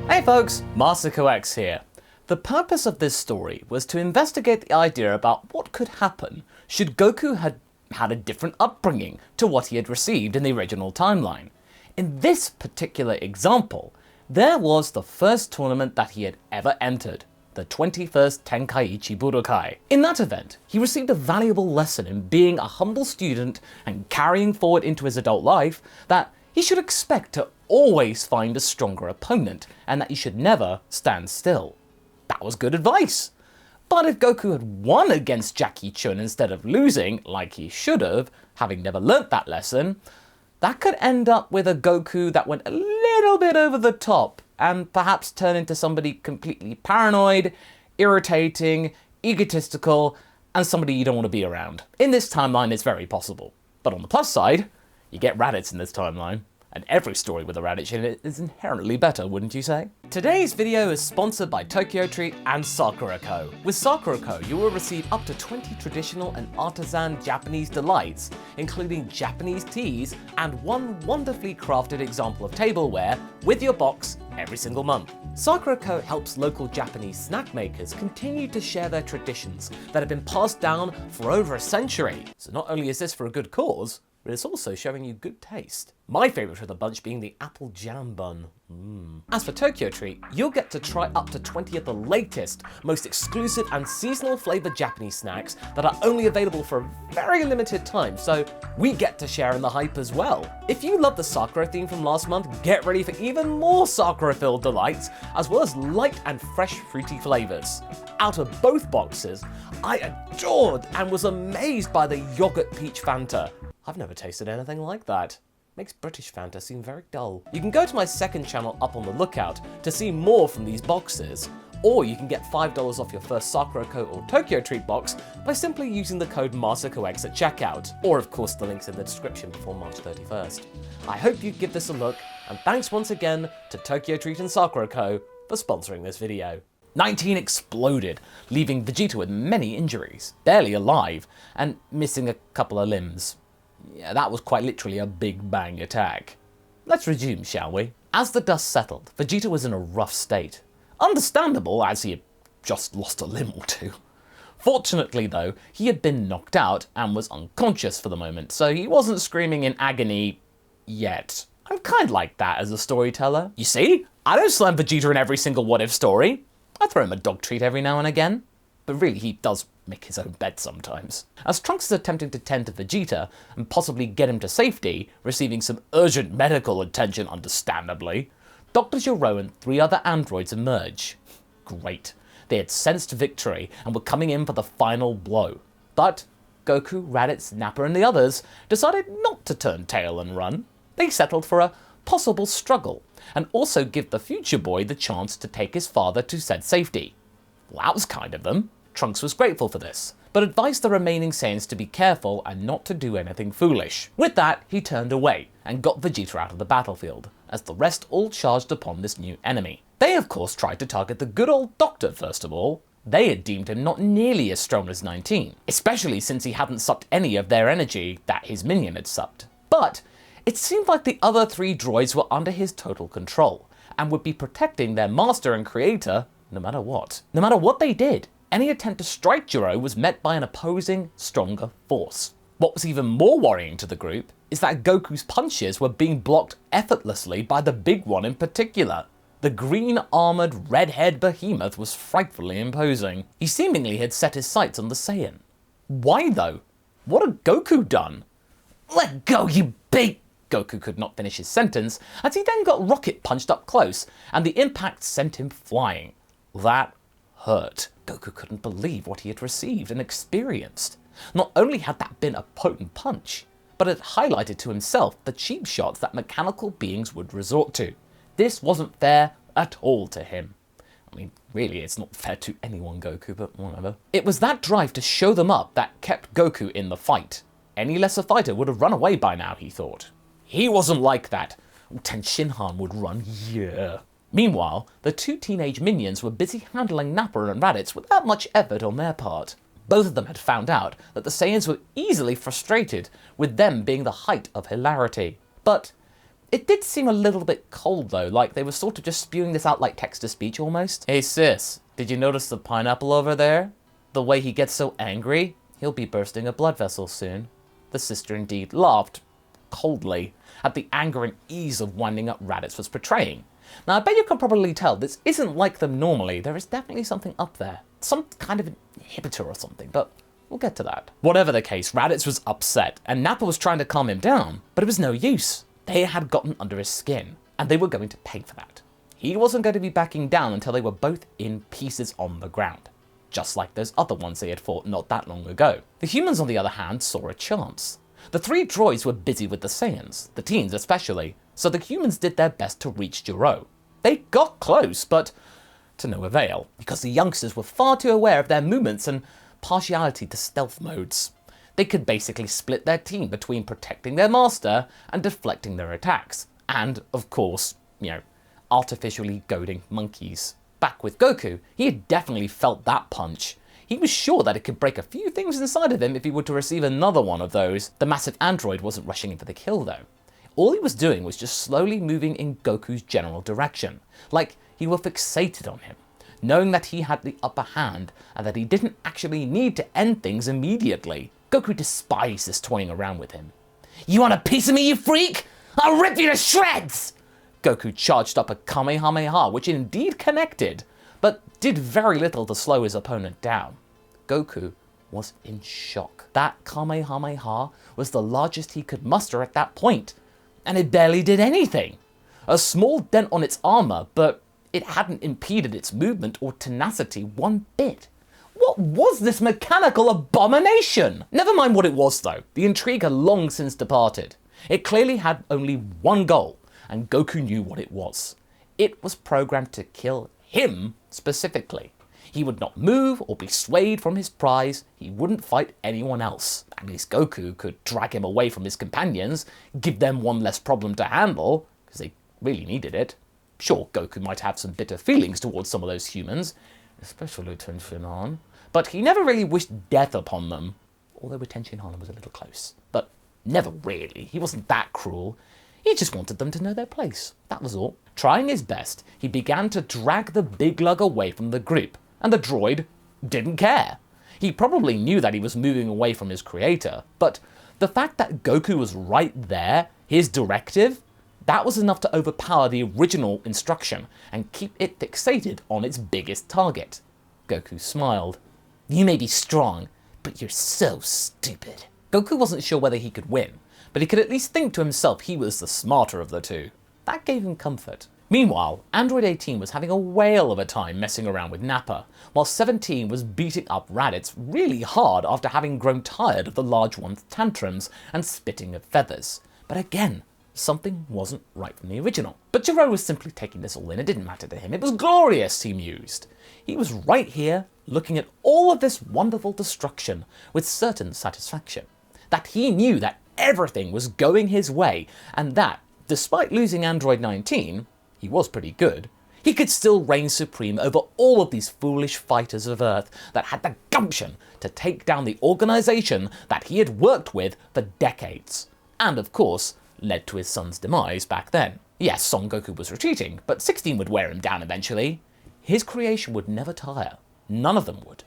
Hey folks, MasakoX here. The purpose of this story was to investigate the idea about what could happen should Goku had had a different upbringing to what he had received in the original timeline. In this particular example, there was the first tournament that he had ever entered, the 21st Tenkaichi Budokai. In that event, he received a valuable lesson in being a humble student and carrying forward into his adult life that he should expect to always find a stronger opponent, and that he should never stand still. That was good advice. But if Goku had won against Jackie Chun instead of losing, like he should have, having never learnt that lesson, that could end up with a Goku that went a little bit over the top, and perhaps turn into somebody completely paranoid, irritating, egotistical, and somebody you don't want to be around. In this timeline, it's very possible. But on the plus side, you get Raditz in this timeline. And every story with a Raditz in it is inherently better, wouldn't you say? Today's video is sponsored by Tokyo Treat and Sakura Co. With Sakura Co, you will receive up to 20 traditional and artisan Japanese delights, including Japanese teas and one wonderfully crafted example of tableware with your box every single month. Sakura Co helps local Japanese snack makers continue to share their traditions that have been passed down for over a century. So not only is this for a good cause, but it's also showing you good taste. My favourite of the bunch being the apple jam bun. As for Tokyo Treat, you'll get to try up to 20 of the latest, most exclusive and seasonal flavoured Japanese snacks that are only available for a very limited time, so we get to share in the hype as well. If you love the Sakura theme from last month, get ready for even more Sakura-filled delights, as well as light and fresh fruity flavours. Out of both boxes, I adored and was amazed by the yogurt peach Fanta. I've never tasted anything like that. Makes British Fanta seem very dull. You can go to my second channel Up on the Lookout to see more from these boxes, or you can get $5 off your first Sakura Co or Tokyo Treat box by simply using the code MasakoX at checkout, or of course the link's in the description before March 31st. I hope you give this a look, and thanks once again to Tokyo Treat and Sakura Co for sponsoring this video. 19 exploded, leaving Vegeta with many injuries, barely alive, and missing a couple of limbs. Yeah, that was quite literally a big bang attack. Let's resume, shall we? As the dust settled, Vegeta was in a rough state. Understandable, as he had just lost a limb or two. Fortunately though, he had been knocked out and was unconscious for the moment, so he wasn't screaming in agony yet. I'm kind of like that as a storyteller. You see, I don't slam Vegeta in every single what-if story. I throw him a dog treat every now and again. But really, he does make his own bed sometimes. As Trunks is attempting to tend to Vegeta and possibly get him to safety, receiving some urgent medical attention understandably, Dr. Gero and 3 other androids emerge. Great. They had sensed victory and were coming in for the final blow. But Goku, Raditz, Nappa and the others decided not to turn tail and run. They settled for a possible struggle, and also give the future boy the chance to take his father to said safety. Well, that was kind of them. Trunks was grateful for this, but advised the remaining Saiyans to be careful and not to do anything foolish. With that, he turned away and got Vegeta out of the battlefield, as the rest all charged upon this new enemy. They of course tried to target the good old Doctor first of all. They had deemed him not nearly as strong as 19, especially since he hadn't sucked any of their energy that his minion had sucked. But it seemed like the other 3 droids were under his total control, and would be protecting their master and creator no matter what. No matter what they did, any attempt to strike Gero was met by an opposing, stronger force. What was even more worrying to the group is that Goku's punches were being blocked effortlessly by the big one in particular. The green-armoured, red-haired behemoth was frightfully imposing. He seemingly had set his sights on the Saiyan. Why though? What had Goku done? Let go, you big... Goku could not finish his sentence, as he then got rocket punched up close, and the impact sent him flying. That hurt. Goku couldn't believe what he had received and experienced. Not only had that been a potent punch, but it highlighted to himself the cheap shots that mechanical beings would resort to. This wasn't fair at all to him. I mean, really, it's not fair to anyone, Goku, but whatever. It was that drive to show them up that kept Goku in the fight. Any lesser fighter would have run away by now, he thought. He wasn't like that. Tenshinhan would run, yeah. Meanwhile, the 2 teenage minions were busy handling Nappa and Raditz without much effort on their part. Both of them had found out that the Saiyans were easily frustrated, with them being the height of hilarity. But It did seem a little bit cold though, like they were sort of just spewing this out like text-to-speech almost. Hey sis, did you notice the pineapple over there? The way he gets so angry? He'll be bursting a blood vessel soon. The sister indeed laughed coldly at the anger and ease of winding up Raditz was portraying. Now I bet you can probably tell this isn't like them normally. There is definitely something up there. Some kind of inhibitor or something, but we'll get to that. Whatever the case, Raditz was upset, and Nappa was trying to calm him down, but it was no use. They had gotten under his skin, and they were going to pay for that. He wasn't going to be backing down until they were both in pieces on the ground, just like those other ones they had fought not that long ago. The humans, on the other hand, saw a chance. The three droids were busy with the Saiyans, the teens especially, so the humans did their best to reach Jiro. They got close, but to no avail, because the youngsters were far too aware of their movements and partiality to stealth modes. They could basically split their team between protecting their master and deflecting their attacks, and, of course, artificially goading monkeys. Back with Goku, he had definitely felt that punch. He was sure that it could break a few things inside of him if he were to receive another one of those. The massive android wasn't rushing in for the kill though. All he was doing was just slowly moving in Goku's general direction, like he were fixated on him, knowing that he had the upper hand and that he didn't actually need to end things immediately. Goku despised this toying around with him. "You want a piece of me, you freak? I'll rip you to shreds!" Goku charged up a Kamehameha, which indeed connected, but did very little to slow his opponent down. Goku was in shock. That Kamehameha was the largest he could muster at that point, and it barely did anything. A small dent on its armor, but it hadn't impeded its movement or tenacity one bit. What was this mechanical abomination? Never mind what it was though, the intrigue had long since departed. It clearly had only one goal, and Goku knew what it was. It was programmed to kill him specifically. He would not move or be swayed from his prize, he wouldn't fight anyone else. At least Goku could drag him away from his companions, give them one less problem to handle, because they really needed it. Sure, Goku might have some bitter feelings towards some of those humans, especially Tenshinhan, but he never really wished death upon them, although with Tenshinhan was a little close. But never really, he wasn't that cruel. He just wanted them to know their place, that was all. Trying his best, he began to drag the big lug away from the group, and the droid didn't care. He probably knew that he was moving away from his creator, but the fact that Goku was right there, his directive, that was enough to overpower the original instruction and keep it fixated on its biggest target. Goku smiled. "You may be strong, but you're so stupid." Goku wasn't sure whether he could win, but he could at least think to himself he was the smarter of the two. That gave him comfort. Meanwhile, Android 18 was having a whale of a time messing around with Nappa, while 17 was beating up Raditz really hard after having grown tired of the large one's tantrums and spitting of feathers. But again, something wasn't right from the original. But Jiro was simply taking this all in, it didn't matter to him, it was glorious, he mused. He was right here, looking at all of this wonderful destruction with certain satisfaction. That he knew that everything was going his way, and that, despite losing Android 19, he was pretty good, he could still reign supreme over all of these foolish fighters of Earth that had the gumption to take down the organization that he had worked with for decades. And of course, led to his son's demise back then. Yes, Son Goku was retreating, but 16 would wear him down eventually. His creation would never tire. None of them would.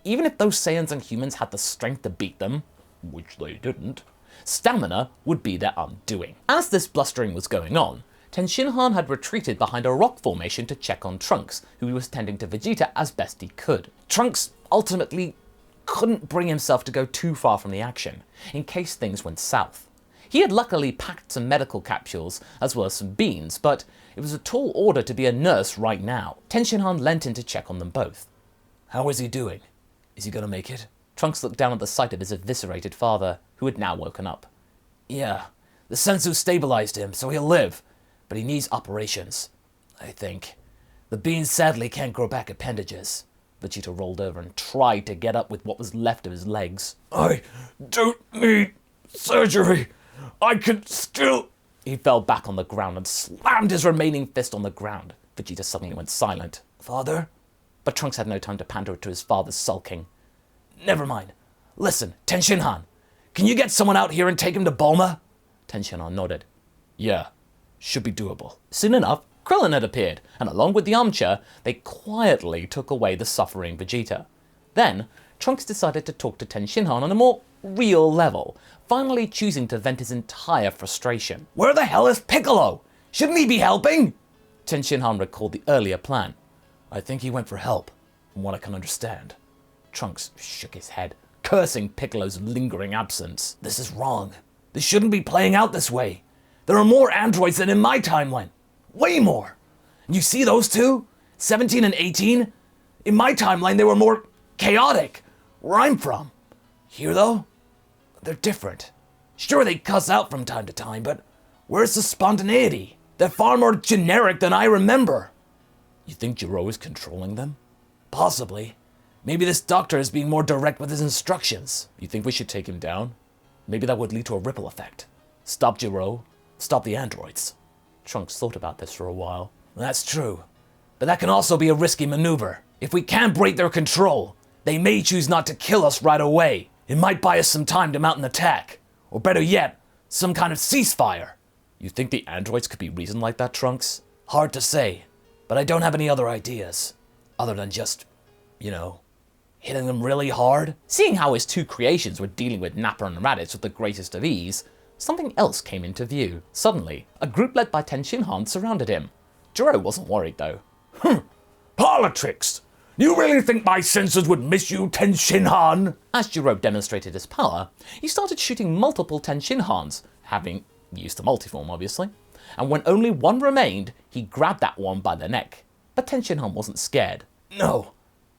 Even if those Saiyans and humans had the strength to beat them, which they didn't, stamina would be their undoing. As this blustering was going on, Tenshinhan had retreated behind a rock formation to check on Trunks, who was tending to Vegeta as best he could. Trunks ultimately couldn't bring himself to go too far from the action, in case things went south. He had luckily packed some medical capsules, as well as some beans, but it was a tall order to be a nurse right now. Tenshinhan leant in to check on them both. "How is he doing? Is he gonna make it?" Trunks looked down at the sight of his eviscerated father, who had now woken up. "Yeah, the sensu stabilized him, so he'll live. But he needs operations, I think. The beans sadly can't grow back appendages." Vegeta rolled over and tried to get up with what was left of his legs. "I don't need surgery. I can still..." He fell back on the ground and slammed his remaining fist on the ground. Vegeta suddenly went silent. "Father?" But Trunks had no time to pander to his father's sulking. "Never mind. Listen, Tenshinhan, can you get someone out here and take him to Bulma?" Tenshinhan nodded. "Yeah. Should be doable. Soon enough, Krillin had appeared, and along with the armchair, they quietly took away the suffering Vegeta. Then, Trunks decided to talk to Tenshinhan on a more real level, finally choosing to vent his entire frustration. Where the hell is Piccolo? Shouldn't he be helping? Tenshinhan recalled the earlier plan. I think he went for help, from what I can understand. Trunks shook his head, cursing Piccolo's lingering absence. This is wrong. This shouldn't be playing out this way. There are more androids than in my timeline. Way more. And you see those two? 17 and 18? In my timeline, they were more chaotic, where I'm from. Here, though, they're different. Sure, they cuss out from time to time, but where's the spontaneity? They're far more generic than I remember. You think Jiro is controlling them? Possibly. Maybe this doctor is being more direct with his instructions. You think we should take him down? Maybe that would lead to a ripple effect. Stop Jiro, stop the androids. Trunks thought about this for a while. That's true. But that can also be a risky maneuver. If we can't break their control, they may choose not to kill us right away. It might buy us some time to mount an attack. Or better yet, some kind of ceasefire. You think the androids could be reasoned like that, Trunks? Hard to say, but I don't have any other ideas. Other than just, hitting them really hard. Seeing how his two creations were dealing with Nappa and Raditz with the greatest of ease, something else came into view. Suddenly, a group led by Tenshinhan surrounded him. Jiro wasn't worried though. Politics! You really think my senses would miss you, Tenshinhan? As Jiro demonstrated his power, he started shooting multiple Tenshinhans, having used the multiform obviously, and when only one remained, he grabbed that one by the neck. But Tenshinhan wasn't scared. No,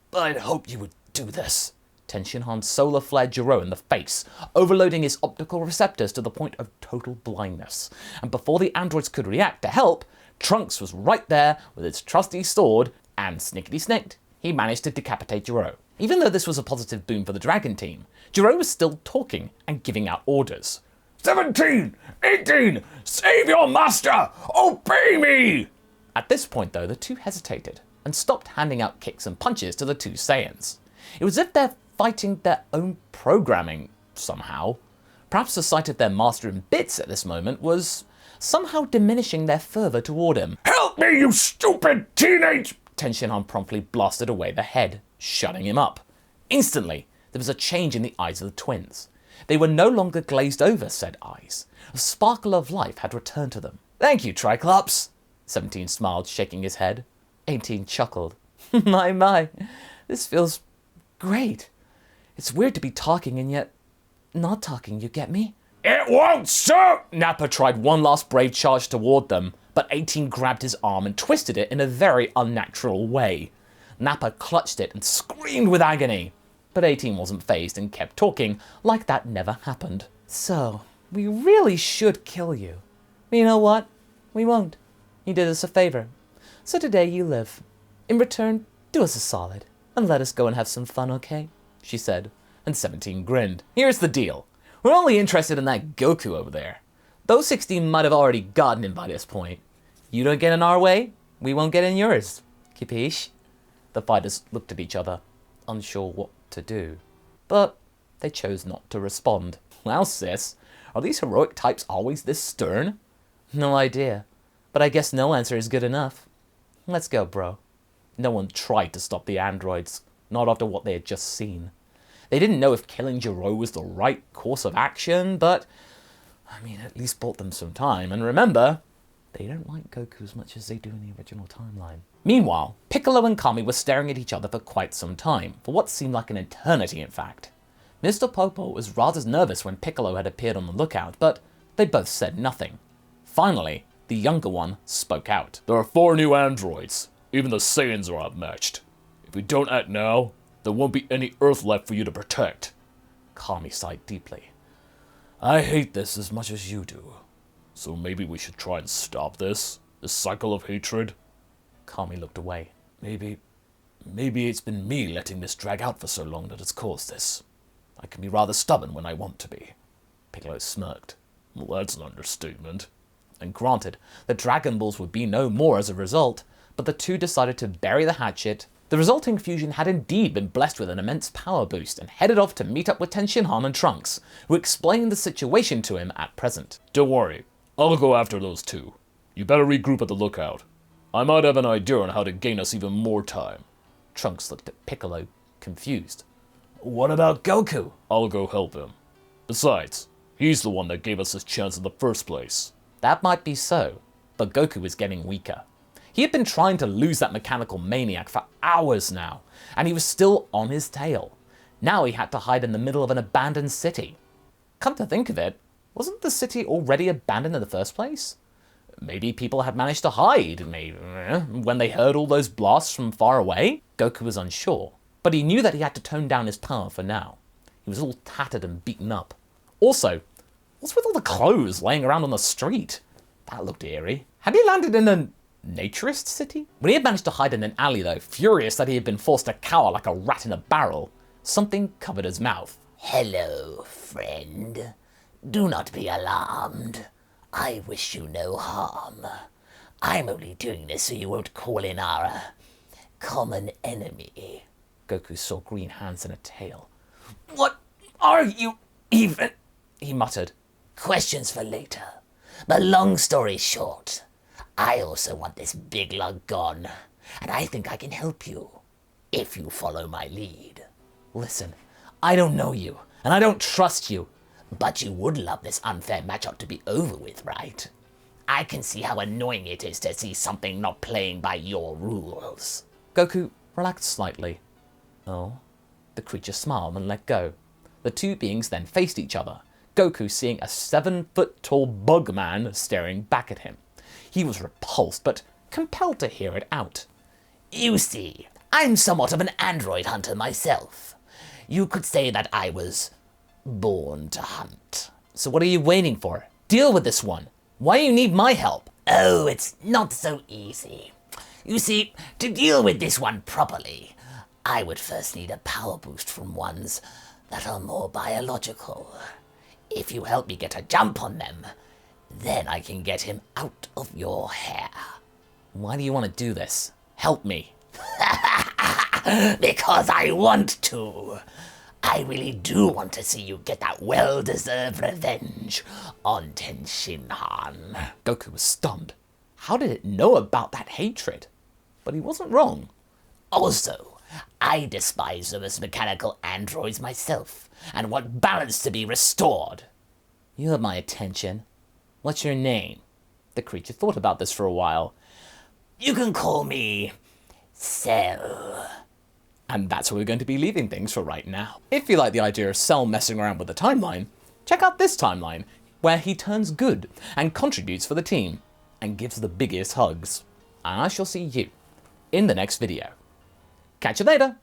but I'd hope you would do this. Tenshinhan solar flared Jiro in the face, overloading his optical receptors to the point of total blindness. And before the androids could react to help, Trunks was right there with his trusty sword, and snickety-snicked, he managed to decapitate Jiro. Even though this was a positive boon for the Dragon team, Jiro was still talking and giving out orders. 17! 18! Save your master! Obey me! At this point though, the two hesitated and stopped handing out kicks and punches to the two Saiyans. It was as if they're fighting their own programming, somehow. Perhaps the sight of their master in bits at this moment was somehow diminishing their fervor toward him. Help me, you stupid teenage... Tenshinhan promptly blasted away the head, shutting him up. Instantly, there was a change in the eyes of the twins. They were no longer glazed over said eyes. A sparkle of life had returned to them. Thank you, Triclops. 17 smiled, shaking his head. 18 chuckled. My, this feels great. It's weird to be talking and yet not talking, you get me? It won't, sir! Nappa tried one last brave charge toward them, but 18 grabbed his arm and twisted it in a very unnatural way. Nappa clutched it and screamed with agony. But 18 wasn't fazed and kept talking like that never happened. So, we really should kill you. But you know what? We won't. You did us a favor. So today you live. In return, do us a solid and let us go and have some fun, okay? She said, and 17 grinned. Here's the deal. We're only interested in that Goku over there. Those 16 might have already gotten him by this point. You don't get in our way, we won't get in yours. Capiche? The fighters looked at each other, unsure what to do. But they chose not to respond. Well, sis, are these heroic types always this stern? No idea, but I guess no answer is good enough. Let's go, bro. No one tried to stop the androids, not after what they had just seen. They didn't know if killing Jiro was the right course of action, but, at least bought them some time. And remember, they don't like Goku as much as they do in the original timeline. Meanwhile, Piccolo and Kami were staring at each other for quite some time, for what seemed like an eternity in fact. Mr. Popo was rather nervous when Piccolo had appeared on the lookout, but they both said nothing. Finally, the younger one spoke out. There are 4 new androids. Even the Saiyans are outmatched. If we don't act now, there won't be any Earth left for you to protect. Kami sighed deeply. I hate this as much as you do. So maybe we should try and stop this cycle of hatred? Kami looked away. Maybe it's been me letting this drag out for so long that it's caused this. I can be rather stubborn when I want to be. Piccolo smirked. Well, that's an understatement. And granted, the Dragon Balls would be no more as a result, but the two decided to bury the hatchet. The resulting fusion had indeed been blessed with an immense power boost and headed off to meet up with Tenshinhan and Trunks, who explained the situation to him at present. Don't worry, I'll go after those two. You better regroup at the lookout. I might have an idea on how to gain us even more time. Trunks looked at Piccolo, confused. What about Goku? I'll go help him. Besides, he's the one that gave us this chance in the first place. That might be so, but Goku was getting weaker. He had been trying to lose that mechanical maniac for hours now, and he was still on his tail. Now he had to hide in the middle of an abandoned city. Come to think of it, wasn't the city already abandoned in the first place? Maybe people had managed to hide, maybe, when they heard all those blasts from far away? Goku was unsure, but he knew that he had to tone down his power for now. He was all tattered and beaten up. Also, what's with all the clothes laying around on the street? That looked eerie. Had he landed in a naturist city? When he had managed to hide in an alley though, furious that he had been forced to cower like a rat in a barrel, something covered his mouth. Hello, friend. Do not be alarmed. I wish you no harm. I'm only doing this so you won't call in our common enemy. Goku saw green hands and a tail. What are you even? He muttered. Questions for later. But long story short, I also want this big lug gone, and I think I can help you, if you follow my lead. Listen, I don't know you, and I don't trust you. But you would love this unfair matchup to be over with, right? I can see how annoying it is to see something not playing by your rules. Goku relaxed slightly. Oh. The creature smiled and let go. The two beings then faced each other, Goku seeing a 7-foot-tall bug man staring back at him. He was repulsed, but compelled to hear it out. You see, I'm somewhat of an android hunter myself. You could say that I was born to hunt. So what are you waiting for? Deal with this one. Why do you need my help? Oh, it's not so easy. You see, to deal with this one properly, I would first need a power boost from ones that are more biological. If you help me get a jump on them, then I can get him out of your hair. Why do you want to do this? Help me. Because I want to. I really do want to see you get that well-deserved revenge on Tenshinhan. Goku was stunned. How did it know about that hatred? But he wasn't wrong. Also, I despise them as mechanical androids myself, and want balance to be restored. You have my attention. What's your name? The creature thought about this for a while. You can call me Cell. And that's where we're going to be leaving things for right now. If you like the idea of Cell messing around with the timeline, check out this timeline, where he turns good and contributes for the team, and gives the biggest hugs. And I shall see you in the next video. Catch you later!